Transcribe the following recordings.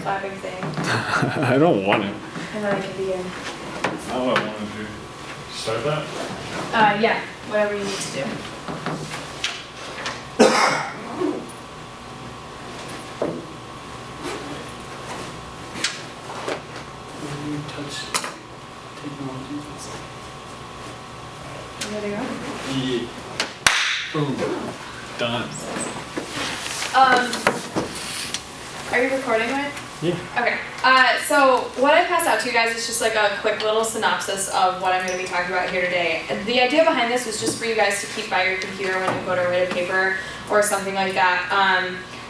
clapping thing. I don't want it. And then I can begin. That's not what I want to do. Start that? Yeah, whatever you need to do. When you touch technology, Ready to go? Yeah. Boom. Done. Are you recording, right? Yeah. Okay. So what I passed out to you guys is just like a quick little synopsis of what I'm going to be talking about here today. And the idea behind this was just for you guys to keep by your computer when you go to write a paper or something like that.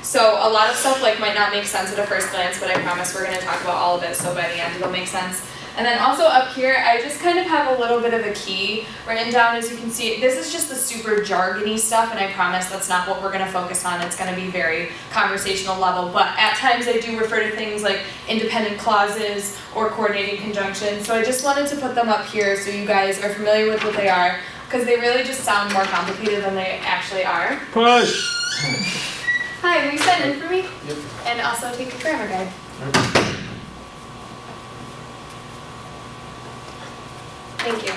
So a lot of stuff like might not make sense at a first glance, but I promise we're going to talk about all of it, so by the end it'll make sense. And then also up here, I just kind of have a little bit of a key written down. As you can see, this is just the super jargony stuff, and I promise that's not what we're going to focus on. It's going to be very conversational level, but at times I do refer to things like independent clauses or coordinating conjunctions. So I just wanted to put them up here so you guys are familiar with what they are, because they really just sound more complicated than they actually are. Push! Hi, will you sign in for me? Yep. And also take a grammar guide. Thank you.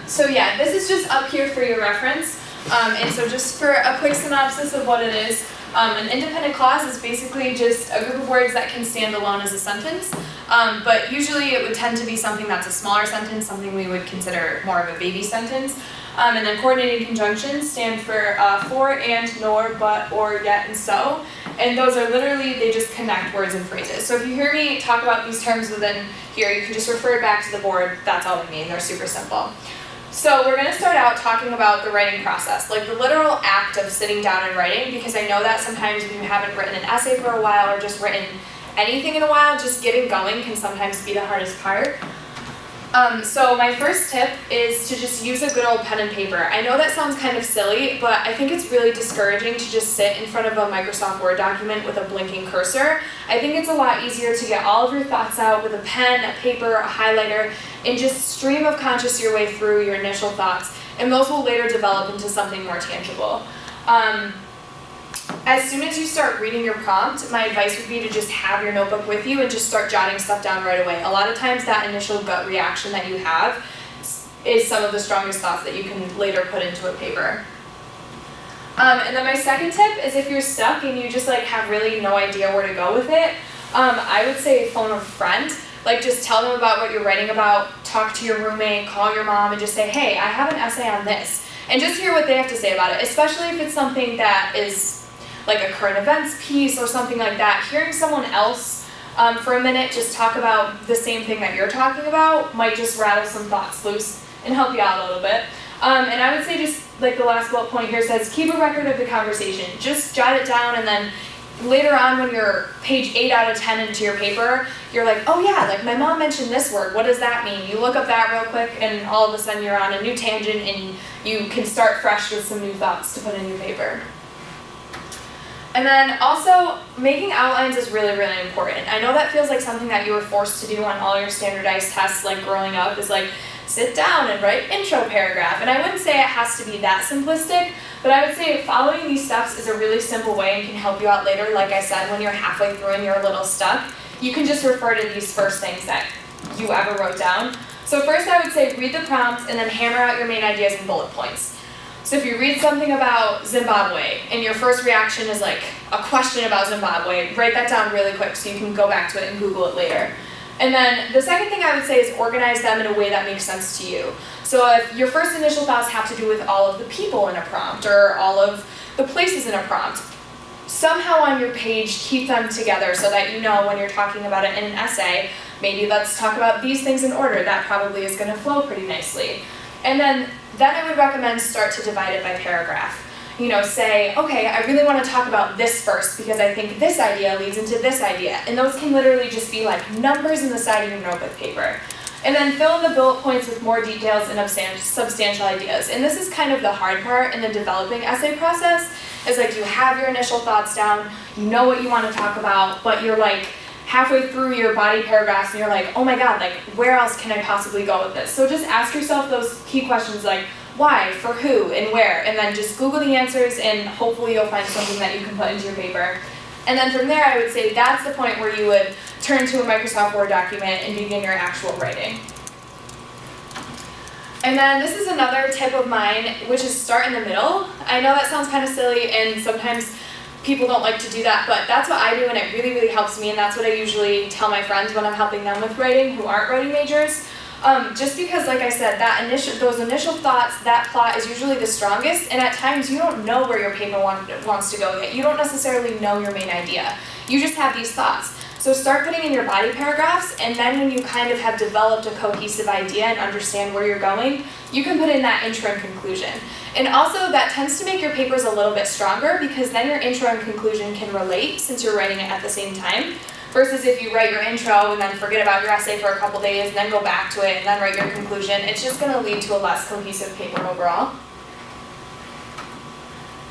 So yeah, this is just up here for your reference. And so just for a quick synopsis of what it is, an independent clause is basically just a group of words that can stand alone as a sentence. But usually it would tend to be something that's a smaller sentence, something we would consider more of a baby sentence. And then coordinating conjunctions stand for and, nor, but, or, yet, and so. And those are literally, they just connect words and phrases. So if you hear me talk about these terms within here, you can just refer back to the board. That's all they mean. They're super simple. So we're going to start out talking about the writing process, like the literal act of sitting down and writing, because I know that sometimes when you haven't written an essay for a while or just written anything in a while, just getting going can sometimes be the hardest part. So my first tip is to just use a good old pen and paper. I know that sounds kind of silly, but I think it's really discouraging to just sit in front of a Microsoft Word document with a blinking cursor. I think it's a lot easier to get all of your thoughts out with a pen, a paper, a highlighter, and just stream of conscious your way through your initial thoughts, and those will later develop into something more tangible. As soon as you start reading your prompt, my advice would be to just have your notebook with you and just start jotting stuff down right away. A lot of times that initial gut reaction that you have is some of the strongest thoughts that you can later put into a paper. And then my second tip is if you're stuck and you just like have really no idea where to go with it, I would say phone a friend. Like just tell them about what you're writing about, talk to your roommate, call your mom, and just say, hey, I have an essay on this. And just hear what they have to say about it, especially if it's something that is like a current events piece or something like that. Hearing someone else for a minute just talk about the same thing that you're talking about might just rattle some thoughts loose and help you out a little bit. And I would say just like the last bullet point here says, keep a record of the conversation. Just jot it down, and then later on when you're page 8 out of 10 into your paper, you're like, oh yeah, like my mom mentioned this word, what does that mean? You look up that real quick and all of a sudden you're on a new tangent and you can start fresh with some new thoughts to put in your paper. And then also, making outlines is really, really important. I know that feels like something that you were forced to do on all your standardized tests, like growing up, is like, sit down and write intro paragraph. And I wouldn't say it has to be that simplistic, but I would say following these steps is a really simple way and can help you out later. Like I said, when you're halfway through and you're a little stuck, you can just refer to these first things that you ever wrote down. So first I would say read the prompt and then hammer out your main ideas in bullet points. So if you read something about Zimbabwe and your first reaction is like a question about Zimbabwe, write that down really quick so you can go back to it and Google it later. And then the second thing I would say is organize them in a way that makes sense to you. So if your first initial thoughts have to do with all of the people in a prompt or all of the places in a prompt, somehow on your page keep them together so that you know when you're talking about it in an essay, maybe let's talk about these things in order. That probably is going to flow pretty nicely. And then I would recommend start to divide it by paragraph. You know, say, okay, I really want to talk about this first because I think this idea leads into this idea. And those can literally just be like numbers in the side of your notebook paper. And then fill in the bullet points with more details and substantial ideas. And this is kind of the hard part in the developing essay process, is like you have your initial thoughts down, you know what you want to talk about, but you're like halfway through your body paragraphs and you're like, oh my god, like where else can I possibly go with this? So just ask yourself those key questions like, why, for who, and where, and then just Google the answers and hopefully you'll find something that you can put into your paper. And then from there, I would say that's the point where you would turn to a Microsoft Word document and begin your actual writing. And then this is another tip of mine, which is start in the middle. I know that sounds kind of silly, and sometimes people don't like to do that, but that's what I do, and it really, really helps me, and that's what I usually tell my friends when I'm helping them with writing who aren't writing majors. Just because, like I said, those initial thoughts, that plot is usually the strongest, and at times you don't know where your paper wants to go yet. You don't necessarily know your main idea. You just have these thoughts. So start putting in your body paragraphs, and then when you kind of have developed a cohesive idea and understand where you're going, you can put in that intro and conclusion. And also that tends to make your papers a little bit stronger, because then your intro and conclusion can relate since you're writing it at the same time. Versus if you write your intro and then forget about your essay for a couple days and then go back to it and then write your conclusion, it's just going to lead to a less cohesive paper overall.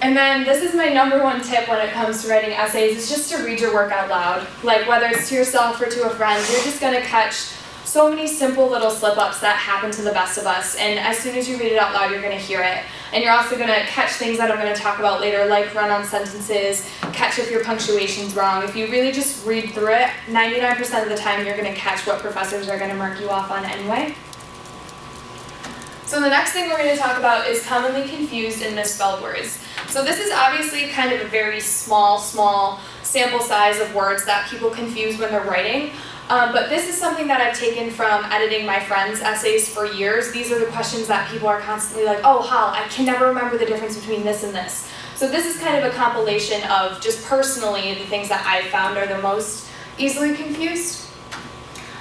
And then this is my number one tip when it comes to writing essays, is just to read your work out loud. Like whether it's to yourself or to a friend, you're just going to catch so many simple little slip-ups that happen to the best of us, and as soon as you read it out loud, you're going to hear it. And you're also going to catch things that I'm going to talk about later, like run-on sentences, catch if your punctuation's wrong. If you really just read through it, 99% of the time you're going to catch what professors are going to mark you off on anyway. So the next thing we're going to talk about is commonly confused and misspelled words. So this is obviously kind of a very small sample size of words that people confuse when they're writing. But this is something that I've taken from editing my friends' essays for years. These are the questions that people are constantly like, oh, Hal, I can never remember the difference between this and this. So this is kind of a compilation of just personally the things that I've found are the most easily confused.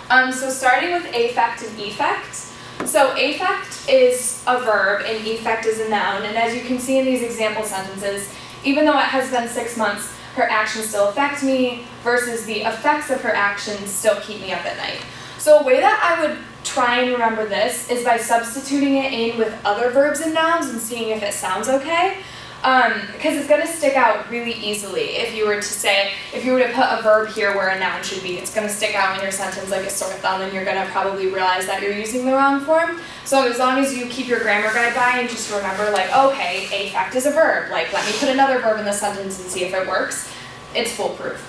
So starting with affect and effect. So affect is a verb and effect is a noun. And as you can see in these example sentences, even though it has been 6 months, her actions still affect me, versus the effects of her actions still keep me up at night. So a way that I would try and remember this is by substituting it in with other verbs and nouns and seeing if it sounds okay. Because it's going to stick out really easily if you were to put a verb here where a noun should be. It's going to stick out in your sentence like a sore thumb, and you're going to probably realize that you're using the wrong form. So as long as you keep your grammar guide by and just remember, like, okay, affect is a verb. Like, let me put another verb in the sentence and see if it works. It's foolproof.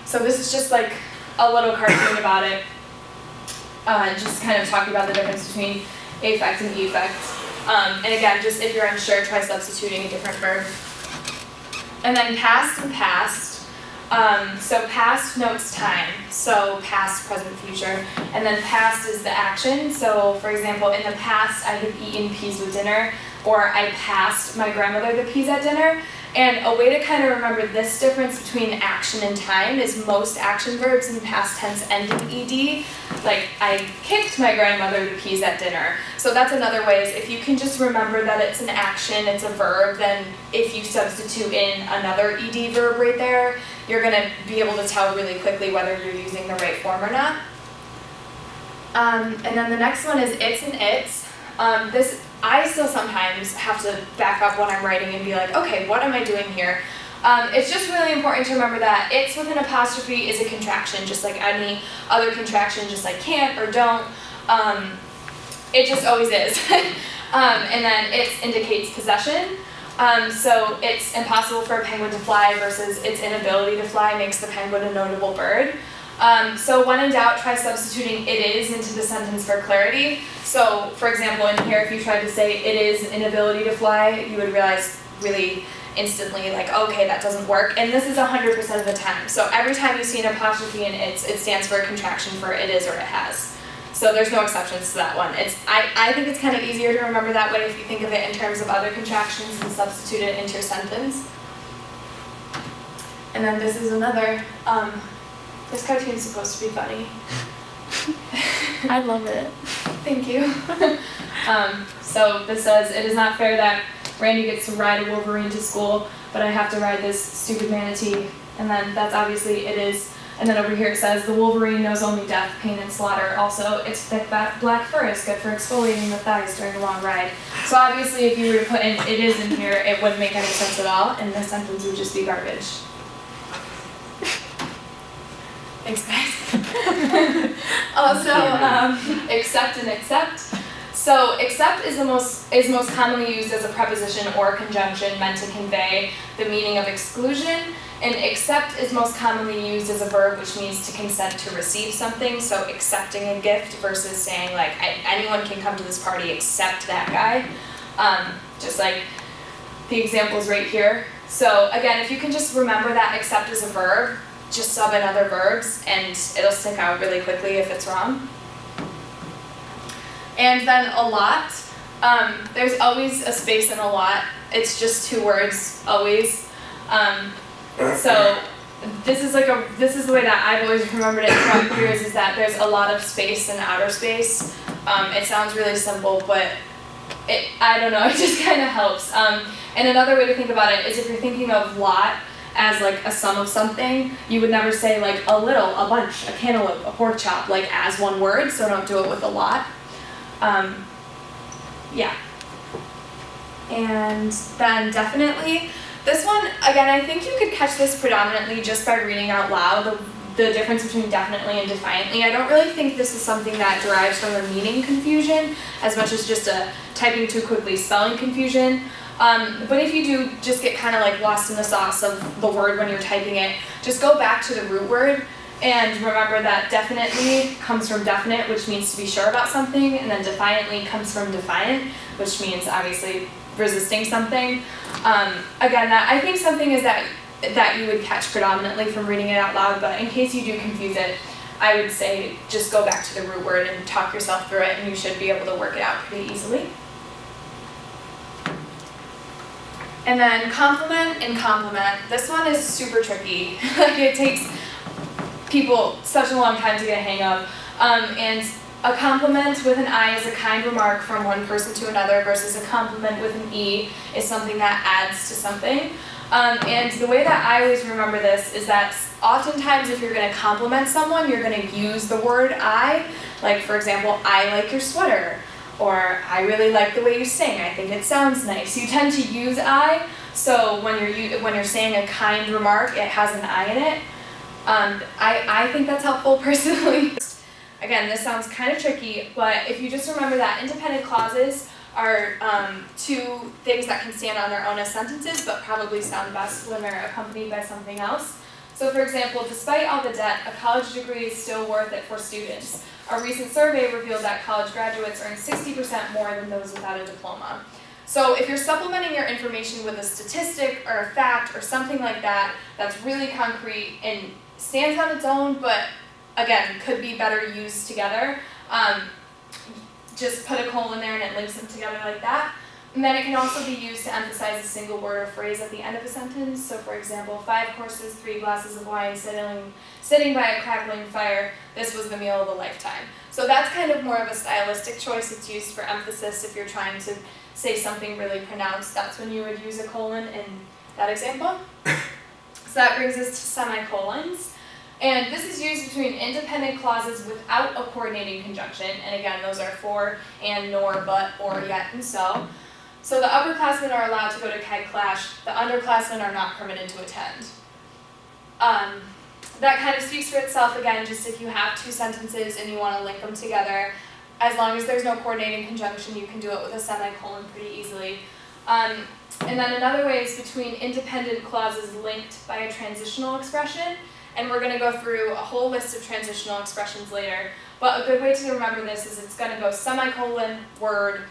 So this is just like a little cartoon about it. Just kind of talking about the difference between affect and effect. And again, just if you're unsure, try substituting a different verb. And then past and past. So past notes time. So past, present, future. And then past is the action. So for example, in the past I have eaten peas with dinner, or I passed my grandmother the peas at dinner. And a way to kind of remember this difference between action and time is most action verbs in past tense end in ed. Like, I kicked my grandmother the peas at dinner. So that's another way, is if you can just remember that it's an action, it's a verb, then if you substitute in another ed verb right there, you're going to be able to tell really quickly whether you're using the right form or not. And then the next one is its and its. I still sometimes have to back up when I'm writing and be like, okay, what am I doing here? It's just really important to remember that it's with an apostrophe is a contraction, just like any other contraction, just like can't or don't. It just always is. And then it indicates possession. So it's impossible for a penguin to fly versus its inability to fly makes the penguin a notable bird. So when in doubt, try substituting it is into the sentence for clarity. So for example, in here, if you tried to say it is an inability to fly, you would realize really instantly, like, okay, that doesn't work. And this is 100% of the time. So every time you see an apostrophe in it stands for a contraction for it is or it has. So there's no exceptions to that one. I think it's kind of easier to remember that way if you think of it in terms of other contractions and substitute it into your sentence. And then this is another, this cartoon's supposed to be funny. I love it. Thank you. So this says, it is not fair that Randy gets to ride a Wolverine to school, but I have to ride this stupid manatee. And then that's obviously it is. And then over here it says, the Wolverine knows only death, pain, and slaughter. Also, its thick black fur is good for exfoliating the thighs during a long ride. So obviously if you were to put in it is in here, it wouldn't make any sense at all, and this sentence would just be garbage. Thanks, guys. Also, accept and accept. So except is most commonly used as a preposition or a conjunction meant to convey the meaning of exclusion, and accept is most commonly used as a verb, which means to consent to receive something. So accepting a gift versus saying like anyone can come to this party except that guy. Just like the examples right here. So again, if you can just remember that accept is a verb, just sub in other verbs and it'll stick out really quickly if it's wrong. And then a lot, there's always a space in a lot. It's just 2 words, always. So this is the way that I've always remembered it throughout years, is that there's a lot of space in outer space. It sounds really simple, but I don't know, it just kind of helps. And another way to think about it is if you're thinking of lot as like a sum of something, you would never say like a little, a bunch, a cantaloupe, a pork chop, like as one word, so don't do it with a lot. Yeah. And then definitely, this one, again, I think you could catch this predominantly just by reading out loud, the difference between definitely and defiantly. I don't really think this is something that derives from a meaning confusion as much as just a typing too quickly spelling confusion. But if you do just get kind of like lost in the sauce of the word when you're typing it, just go back to the root word and remember that definitely comes from definite, which means to be sure about something, and then defiantly comes from defiant, which means obviously resisting something. Again, that I think something is that you would catch predominantly from reading it out loud, but in case you do confuse it, I would say just go back to the root word and talk yourself through it, and you should be able to work it out pretty easily. And then complement and complement. This one is super tricky. Like it takes people such a long time to get a hang of. And a compliment with an I is a kind remark from one person to another versus a compliment with an E is something that adds to something. And the way that I always remember this is that oftentimes if you're going to compliment someone, you're going to use the word I. Like for example, I like your sweater, or I really like the way you sing, I think it sounds nice. You tend to use I, so when you're saying a kind remark, it has an I in it. I think that's helpful personally. Again, this sounds kind of tricky, but if you just remember that independent clauses are 2 things that can stand on their own as sentences, but probably sound best when they're accompanied by something else. So for example, despite all the debt, a college degree is still worth it for students. A recent survey revealed that college graduates earn 60% more than those without a diploma. So if you're supplementing your information with a statistic or a fact or something like that, that's really concrete and stands on its own, but again, could be better used together. Just put a colon there and it links them together like that. And then it can also be used to emphasize a single word or phrase at the end of a sentence. So for example, 5 courses, 3 glasses of wine, sitting by a crackling fire, this was the meal of a lifetime. So that's kind of more of a stylistic choice. It's used for emphasis if you're trying to say something really pronounced. That's when you would use a colon in that example. So that brings us to semicolons. And this is used between independent clauses without a coordinating conjunction. And again, those are for, and, nor, but, or, yet, and so. So the upperclassmen are allowed to go to Keg Clash. The underclassmen are not permitted to attend. That kind of speaks for itself again, just if you have 2 sentences and you want to link them together. As long as there's no coordinating conjunction, you can do it with a semicolon pretty easily. And then another way is between independent clauses linked by a transitional expression. And we're going to go through a whole list of transitional expressions later. But a good way to remember this is it's going to go semicolon, word,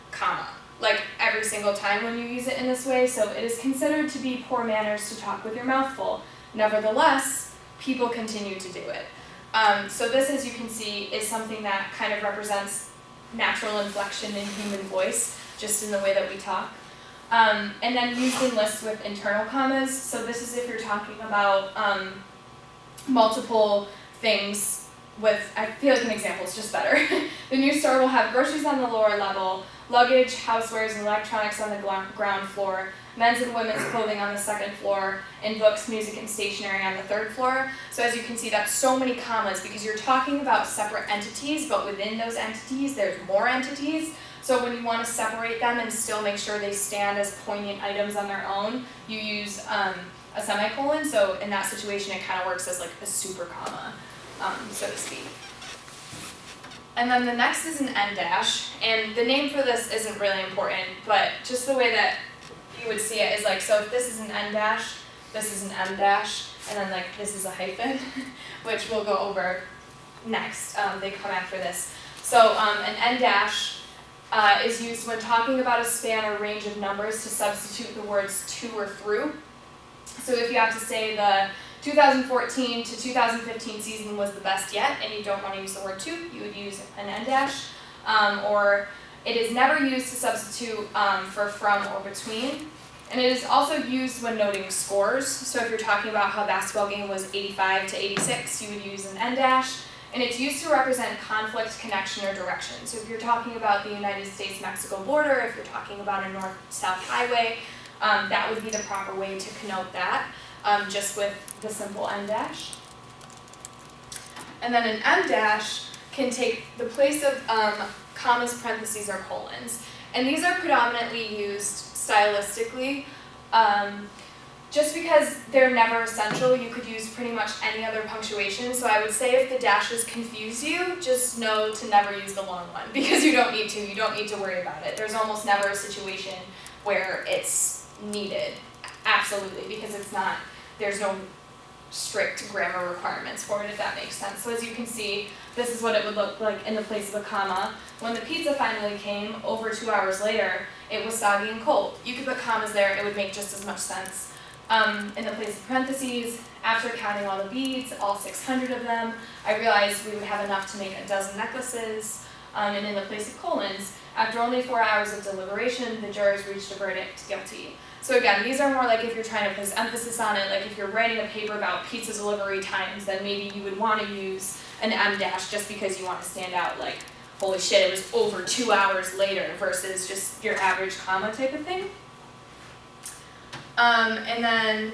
comma. Like every single time when you use it in this way. So it is considered to be poor manners to talk with your mouth full. Nevertheless, people continue to do it. So this, as you can see, is something that kind of represents natural inflection in human voice, just in the way that we talk. And then used in lists with internal commas. So this is if you're talking about multiple things with, I feel like an example is just better. The new store will have groceries on the lower level, luggage, housewares, and electronics on the ground floor, men's and women's clothing on the 2nd floor, and books, music, and stationery on the 3rd floor. So as you can see, that's so many commas because you're talking about separate entities, but within those entities, there's more entities. So when you want to separate them and still make sure they stand as poignant items on their own, you use a semicolon. So in that situation, it kind of works as like a super comma, so to speak. And then the next is an end dash, and the name for this isn't really important, but just the way that you would see it is like, so if this is an end dash, this is an M dash, and then like this is a hyphen, which we'll go over next. They come after this. So an end dash is used when talking about a span or range of numbers to substitute the words to or through. So if you have to say the 2014 to 2015 season was the best yet, and you don't want to use the word to, you would use an end dash. Or it is never used to substitute for from or between. And it is also used when noting scores. So if you're talking about how a basketball game was 85 to 86, you would use an end dash. And it's used to represent conflict, connection, or direction. So if you're talking about the United States-Mexico border, if you're talking about a north-south highway, that would be the proper way to connote that, just with the simple end dash. And then an M dash can take the place of commas, parentheses, or colons. And these are predominantly used stylistically. Just because they're never essential, you could use pretty much any other punctuation. So I would say if the dashes confuse you, just know to never use the long one, because you don't need to. You don't need to worry about it. There's almost never a situation where it's needed, absolutely, because it's not, there's no strict grammar requirements for it, if that makes sense. So as you can see, this is what it would look like in the place of a comma. When the pizza finally came, over 2 hours later, it was soggy and cold. You could put commas there, it would make just as much sense. In the place of parentheses, after counting all the beads, all 600 of them, I realized we would have enough to make a dozen necklaces. And in the place of colons, after only 4 hours of deliberation, the jurors reached a verdict guilty. So again, these are more like if you're trying to place emphasis on it, like if you're writing a paper about pizza delivery times, then maybe you would want to use an M dash just because you want to stand out like, holy shit, it was over 2 hours later versus just your average comma type of thing. And then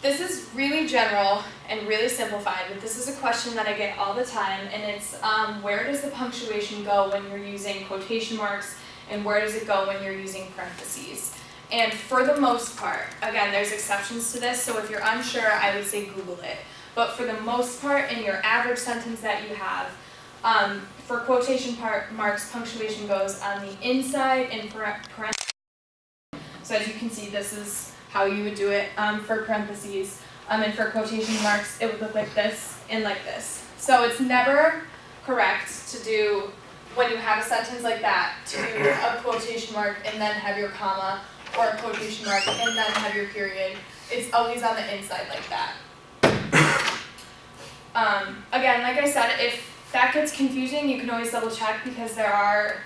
this is really general and really simplified, but this is a question that I get all the time, and it's where does the punctuation go when you're using quotation marks, and where does it go when you're using parentheses? And for the most part, again, there's exceptions to this, so if you're unsure, I would say Google it. But for the most part, in your average sentence that you have, for quotation marks, punctuation goes on the inside and parentheses. So as you can see, this is how you would do it for parentheses. And for quotation marks, it would look like this and like this. So it's never correct to do, when you have a sentence like that, to do a quotation mark and then have your comma, or a quotation mark and then have your period. It's always on the inside like that. Again, like I said, if that gets confusing, you can always double check, because there are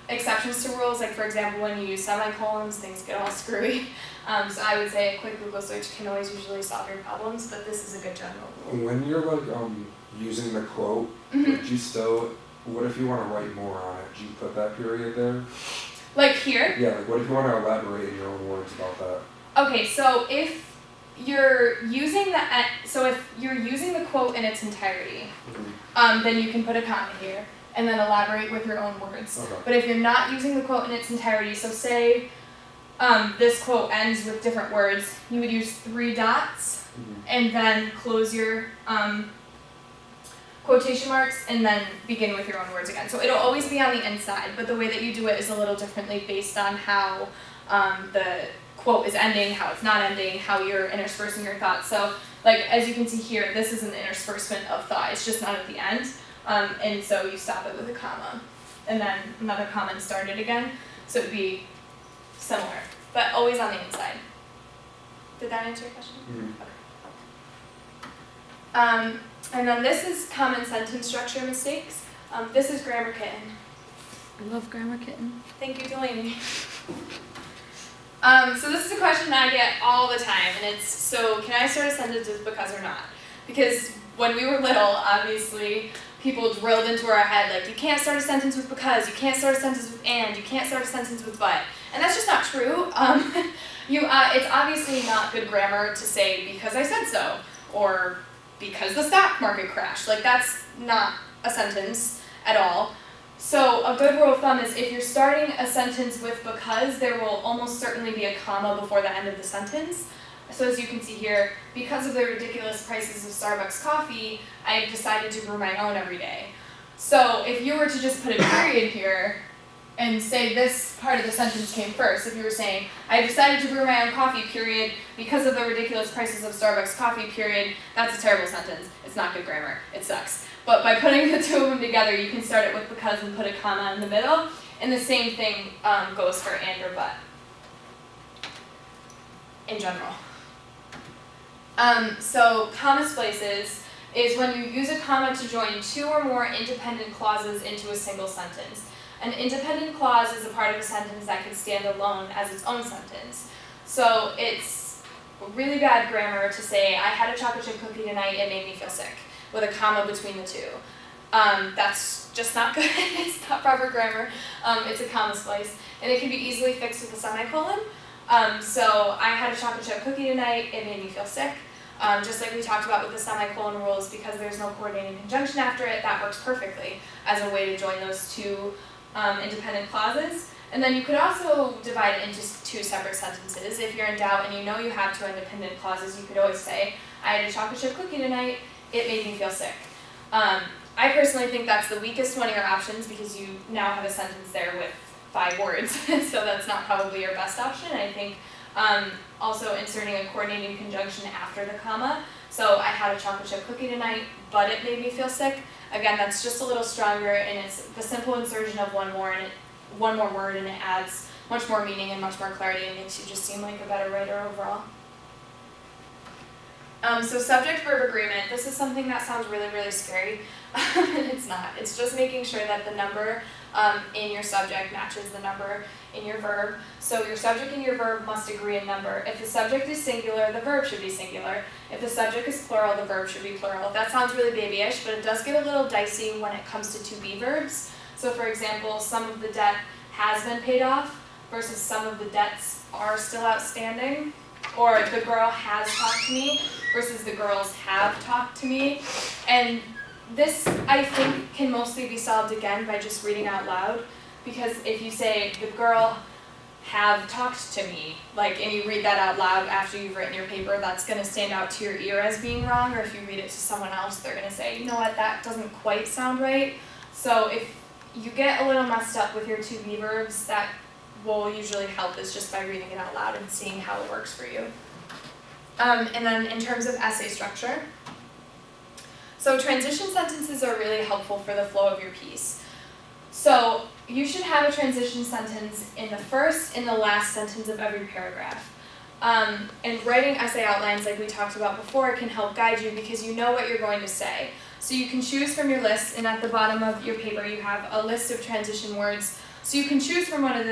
exceptions to rules. Like for example, when you use semicolons, things get all screwy. So I would say a quick Google search can always usually solve your problems, but this is a good general rule. When you're like using the quote, would you still, what if you want to write more on it? Do you put that period there? Like here? Yeah, like what if you want to elaborate in your own words about that? Okay, so if you're using the quote in its entirety, then you can put a comma here and then elaborate with your own words. Okay. But if you're not using the quote in its entirety, so say this quote ends with different words, you would use 3 dots and then close your quotation marks and then begin with your own words again. So it'll always be on the inside, but the way that you do it is a little differently based on how the quote is ending, how it's not ending, how you're interspersing your thoughts. So like as you can see here, this is an interspersement of thought, it's just not at the end. And so you stop it with a comma and then another comma and start it again. So it'd be similar, but always on the inside. Did that answer your question? Okay. And then this is common sentence structure mistakes. This is Grammar Kitten. I love Grammar Kitten. Thank you, Delaney. So this is a question that I get all the time, and it's, so can I start a sentence with because or not? Because when we were little, obviously, people drilled into our head, like, you can't start a sentence with because, you can't start a sentence with and, you can't start a sentence with but. And that's just not true. It's obviously not good grammar to say because I said so, or because the stock market crashed. Like, that's not a sentence at all. So a good rule of thumb is if you're starting a sentence with because, there will almost certainly be a comma before the end of the sentence. So as you can see here, because of the ridiculous prices of Starbucks coffee, I've decided to brew my own every day. So if you were to just put a period here and say this part of the sentence came first, if you were saying, I decided to brew my own coffee, period, because of the ridiculous prices of Starbucks coffee, period, that's a terrible sentence. It's not good grammar. It sucks. But by putting the two of them together, you can start it with because and put a comma in the middle, and the same thing goes for and or but in general. So comma splices is when you use a comma to join two or more independent clauses into a single sentence. An independent clause is a part of a sentence that can stand alone as its own sentence. So it's really bad grammar to say, I had a chocolate chip cookie tonight, it made me feel sick, with a comma between the two. That's just not good. It's not proper grammar. It's a comma splice. And it can be easily fixed with a semicolon. So I had a chocolate chip cookie tonight, it made me feel sick. Just like we talked about with the semicolon rules, because there's no coordinating conjunction after it, that works perfectly as a way to join those two independent clauses. And then you could also divide it into two separate sentences. If you're in doubt and you know you have two independent clauses, you could always say, I had a chocolate chip cookie tonight, it made me feel sick. I personally think that's the weakest one of your options because you now have a sentence there with 5 words, so that's not probably your best option. I think also inserting a coordinating conjunction after the comma. So I had a chocolate chip cookie tonight, but it made me feel sick. Again, that's just a little stronger, and it's the simple insertion of one more word, and it adds much more meaning and much more clarity and makes you just seem like a better writer overall. So subject-verb agreement, this is something that sounds really, really scary, and it's not. It's just making sure that the number in your subject matches the number in your verb. So your subject and your verb must agree in number. If the subject is singular, the verb should be singular. If the subject is plural, the verb should be plural. That sounds really babyish, but it does get a little dicey when it comes to to-be verbs. So for example, some of the debt has been paid off versus some of the debts are still outstanding. Or the girl has talked to me versus the girls have talked to me. And this, I think, can mostly be solved again by just reading out loud. Because if you say, the girl have talked to me, and you read that out loud after you've written your paper, that's going to stand out to your ear as being wrong. Or if you read it to someone else, they're going to say, you know what, that doesn't quite sound right. So if you get a little messed up with your to-be verbs, that will usually help is just by reading it out loud and seeing how it works for you. And then in terms of essay structure, so transition sentences are really helpful for the flow of your piece. So you should have a transition sentence in the first and the last sentence of every paragraph. And writing essay outlines like we talked about before can help guide you because you know what you're going to say. So you can choose from your list, and at the bottom of your paper you have a list of transition words. So you can choose from one of